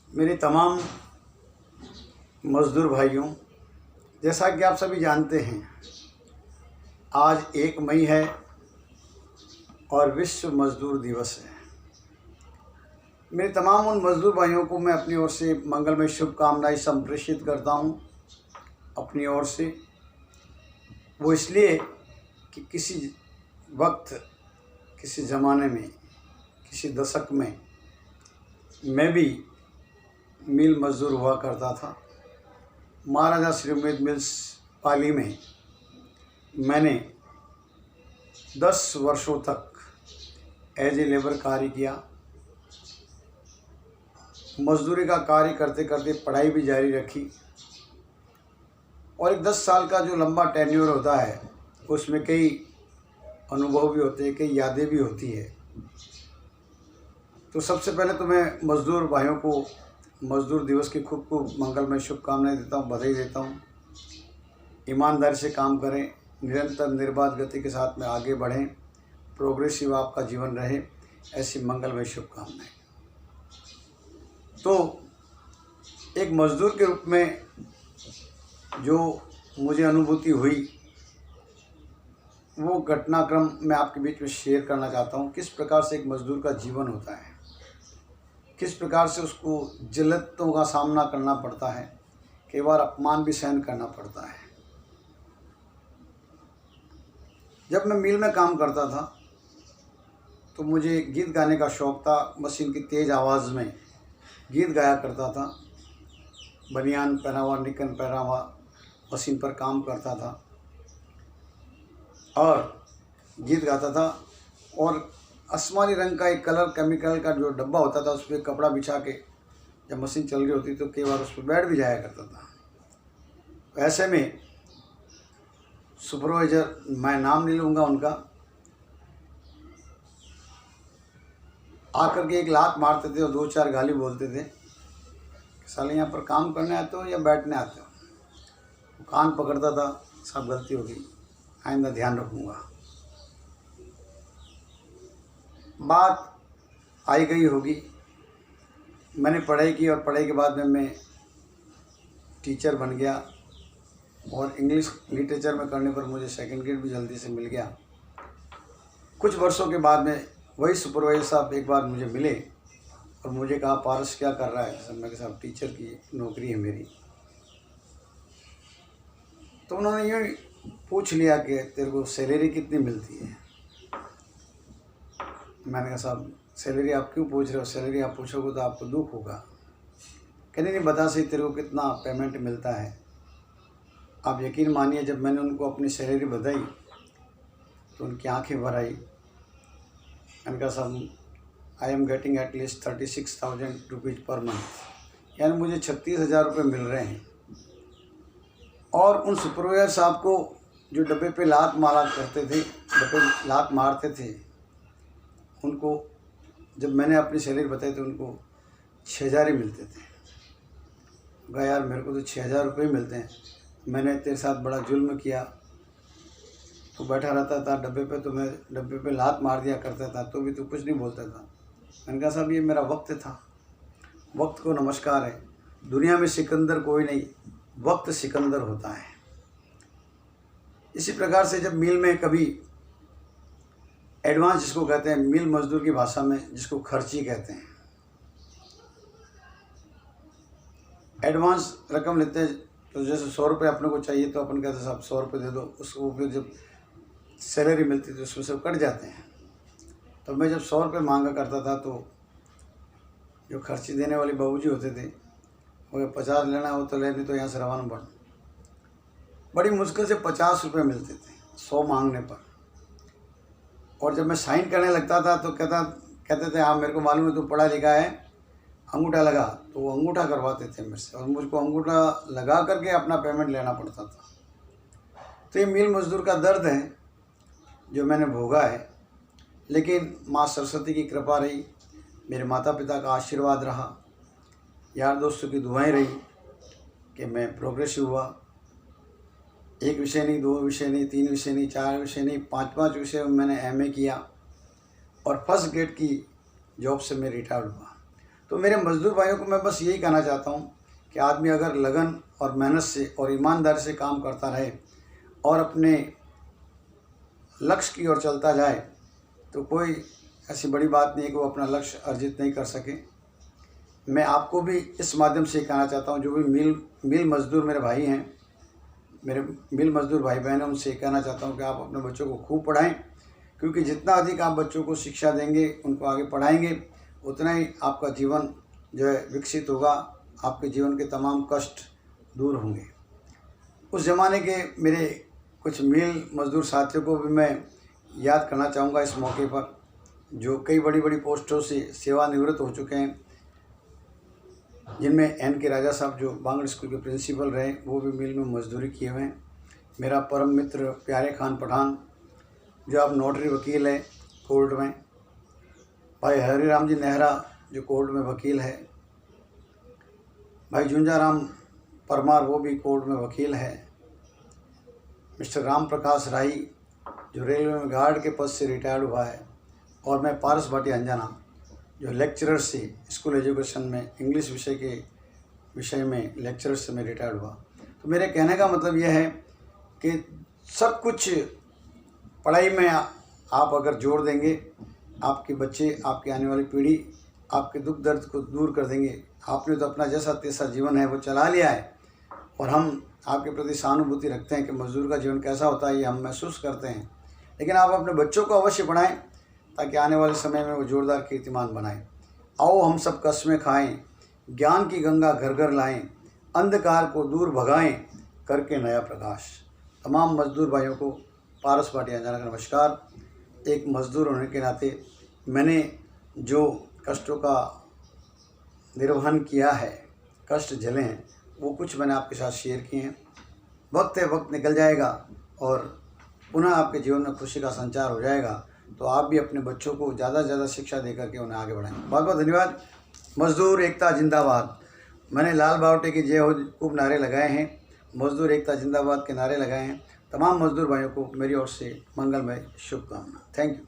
मेरे तमाम मज़दूर भाइयों, जैसा कि आप सभी जानते हैं, आज 1 मई है और विश्व मज़दूर दिवस है। मेरे तमाम उन मज़दूर भाइयों को मैं अपनी ओर से मंगलमय शुभकामनाएं संप्रेषित करता हूँ। अपनी ओर से वो इसलिए कि किसी वक्त, किसी ज़माने में, किसी दशक में मैं भी मिल मज़दूर हुआ करता था। महाराजा श्री उम्मेद मिल्स पाली में मैंने 10 वर्षों तक एज ए लेबर कार्य किया। मजदूरी का कार्य करते करते पढ़ाई भी जारी रखी और एक 10 साल का जो लंबा टेन्योर होता है उसमें कई अनुभव भी होते हैं, कई यादें भी होती है। तो सबसे पहले तो मैं मज़दूर भाइयों को मज़दूर दिवस की खूब खूब मंगलमय शुभकामनाएं देता हूँ, बधाई देता हूँ। ईमानदारी से काम करें, निरंतर निर्बाध गति के साथ में आगे बढ़ें, प्रोग्रेसिव आपका जीवन रहे, ऐसी मंगलमय शुभकामनाएं। तो एक मज़दूर के रूप में जो मुझे अनुभूति हुई वो घटनाक्रम मैं आपके बीच में शेयर करना चाहता हूँ। किस प्रकार से एक मज़दूर का जीवन होता है, किस प्रकार से उसको जिल्लतों का सामना करना पड़ता है, कई बार अपमान भी सहन करना पड़ता है। जब मैं मिल में काम करता था तो मुझे गीत गाने का शौक़ था। मशीन की तेज़ आवाज़ में गीत गाया करता था। बनियान पहना हुआ, निकन पहना हुआ मशीन पर काम करता था और गीत गाता था। और आसमानी रंग का एक कलर केमिकल का जो डब्बा होता था उस पर कपड़ा बिछा के जब मशीन चल रही होती तो कई बार उस पर बैठ भी जाया करता था। ऐसे में सुपरवाइज़र, मैं नाम नहीं लूँगा उनका, आकर के एक लात मारते थे और 2-4 गाली बोलते थे, साले यहाँ पर काम करने आते हो या बैठने आते हो। कान पकड़ता था, सब गलती होगी, आइंदा ध्यान रखूँगा। बात आई गई होगी, मैंने पढ़ाई की और पढ़ाई के बाद में मैं टीचर बन गया और इंग्लिश लिटरेचर में करने पर मुझे सेकंड ग्रेड भी जल्दी से मिल गया। कुछ वर्षों के बाद में वही सुपरवाइजर साहब एक बार मुझे मिले और मुझे कहा, पारस क्या कर रहा है? मैं कहा, साहब टीचर की नौकरी है मेरी। तो उन्होंने यूँ पूछ लिया कि तेरे को सैलरी कितनी मिलती है? मैंने कहा, साहब सैलरी आप क्यों पूछ रहे हो? सैलरी आप पूछोगे तो आपको दुख होगा। कहने नहीं, बता सही तेरे को कितना पेमेंट मिलता है। आप यकीन मानिए, जब मैंने उनको अपनी सैलरी बताई तो उनकी आंखें भर आई। मैंने कहा, साहब I am getting at least 36,000 rupees per month, यानी मुझे 36,000 रुपये मिल रहे हैं। और उन सुपरवाइजर साहब को जो डब्बे पे लात मारा करते थे, डब्बे लात मारते थे, उनको जब मैंने अपनी सैलरी बताई तो उनको 6,000 ही मिलते थे। कहा, यार मेरे को तो 6,000 रुपये ही मिलते हैं, मैंने तेरे साथ बड़ा जुल्म किया, तो बैठा रहता था डब्बे पे, तो मैं डब्बे पे लात मार दिया करता था तो भी तू कुछ नहीं बोलता था। मैंने कहा, साहब ये मेरा वक्त था, वक्त को नमस्कार है। दुनिया में सिकंदर कोई नहीं, वक्त सिकंदर होता है। इसी प्रकार से जब मिल में कभी एडवांस, जिसको कहते हैं मिल मजदूर की भाषा में जिसको खर्ची कहते हैं, एडवांस रकम लेते हैं। तो जैसे 100 रुपये अपने को चाहिए तो अपन कहते हैं, साहब 100 रुपये दे दो। उसको फिर जब सैलरी मिलती तो उसमें से कट जाते हैं। तो मैं जब 100 रुपये मांगा करता था तो जो खर्ची देने वाले बाबूजी होते थे, वो 50 लेना हो तो ले, नहीं तो यहाँ से रवाना बढ़। बड़ी मुश्किल से 50 रुपये मिलते थे 100 मांगने पर। और जब मैं साइन करने लगता था तो कहते थे, हाँ मेरे को मालूम है तू पढ़ा लिखा है, अंगूठा लगा। तो वो अंगूठा करवाते थे मेरे से और मुझको अंगूठा लगा करके अपना पेमेंट लेना पड़ता था। तो ये मिल मजदूर का दर्द है जो मैंने भोगा है। लेकिन माँ सरस्वती की कृपा रही, मेरे माता पिता का आशीर्वाद रहा, यार दोस्तों की दुआएं रही कि मैं प्रोग्रेसिव हुआ। 1 विषय नहीं, 2 विषय नहीं, 3 विषय नहीं, 4 विषय नहीं, 5-5 विषय में मैंने MA किया और फर्स्ट ग्रेड की जॉब से मैं रिटायर्ड हुआ। तो मेरे मज़दूर भाइयों को मैं बस यही कहना चाहता हूँ कि आदमी अगर लगन और मेहनत से और ईमानदारी से काम करता रहे और अपने लक्ष्य की ओर चलता जाए तो कोई ऐसी बड़ी बात नहीं है कि वो अपना लक्ष्य अर्जित नहीं कर सके। मैं आपको भी इस माध्यम से कहना चाहता हूँ, जो भी मिल मज़दूर मेरे भाई हैं, मेरे मिल मज़दूर भाई बहन हैं, उनसे कहना चाहता हूँ कि आप अपने बच्चों को खूब पढ़ाएं, क्योंकि जितना अधिक आप बच्चों को शिक्षा देंगे, उनको आगे पढ़ाएंगे, उतना ही आपका जीवन जो है विकसित होगा, आपके जीवन के तमाम कष्ट दूर होंगे। उस ज़माने के मेरे कुछ मिल मज़दूर साथियों को भी मैं याद करना चाहूँगा इस मौके पर, जो कई बड़ी बड़ी पोस्टों से सेवानिवृत्त हो चुके हैं, जिनमें एन के राजा साहब जो बांगड़ स्कूल के प्रिंसिपल रहे, वो भी मिल में मजदूरी किए हुए हैं। मेरा परम मित्र प्यारे खान पठान जो अब नोटरी वकील है कोर्ट में, भाई हरिराम जी नेहरा जो कोर्ट में वकील है, भाई जुंजाराम परमार वो भी कोर्ट में वकील है, मिस्टर राम प्रकाश राही जो रेलवे में गार्ड के पद से रिटायर्ड हुआ है, और मैं पारस भाटी अंजना जो लेक्चरर से स्कूल एजुकेशन में इंग्लिश विषय में लेक्चरर से मैं रिटायर्ड हुआ। तो मेरे कहने का मतलब यह है कि सब कुछ पढ़ाई में आप अगर जोड़ देंगे, आपके बच्चे, आपकी आने वाली पीढ़ी आपके दुख दर्द को दूर कर देंगे। आपने तो अपना जैसा तैसा जीवन है वो चला लिया है, और हम आपके प्रति सहानुभूति रखते हैं कि मजदूर का जीवन कैसा होता है ये हम महसूस करते हैं। लेकिन आप अपने बच्चों को अवश्य पढ़ाएं ताकि आने वाले समय में वो जोरदार कीर्तिमान बनाएं। आओ हम सब कस्में खाएं, ज्ञान की गंगा घर घर लाएं, अंधकार को दूर भगाएं करके नया प्रकाश। तमाम मजदूर भाइयों को पारस भाटी अंजना का नमस्कार। एक मजदूर होने के नाते मैंने जो कष्टों का निर्वहन किया है, कष्ट झेले हैं, वो कुछ मैंने आपके साथ शेयर किए हैं। वक्त निकल जाएगा और पुनः आपके जीवन में खुशी का संचार हो जाएगा, तो आप भी अपने बच्चों को ज़्यादा से ज़्यादा शिक्षा देकर के उन्हें आगे बढ़ाएं। बहुत बहुत धन्यवाद। मजदूर एकता जिंदाबाद। मैंने लाल बावटे की जय हो खूब नारे लगाए हैं, मजदूर एकता जिंदाबाद के नारे लगाए हैं। तमाम मजदूर भाइयों को मेरी ओर से मंगलमय शुभकामना। Thank you.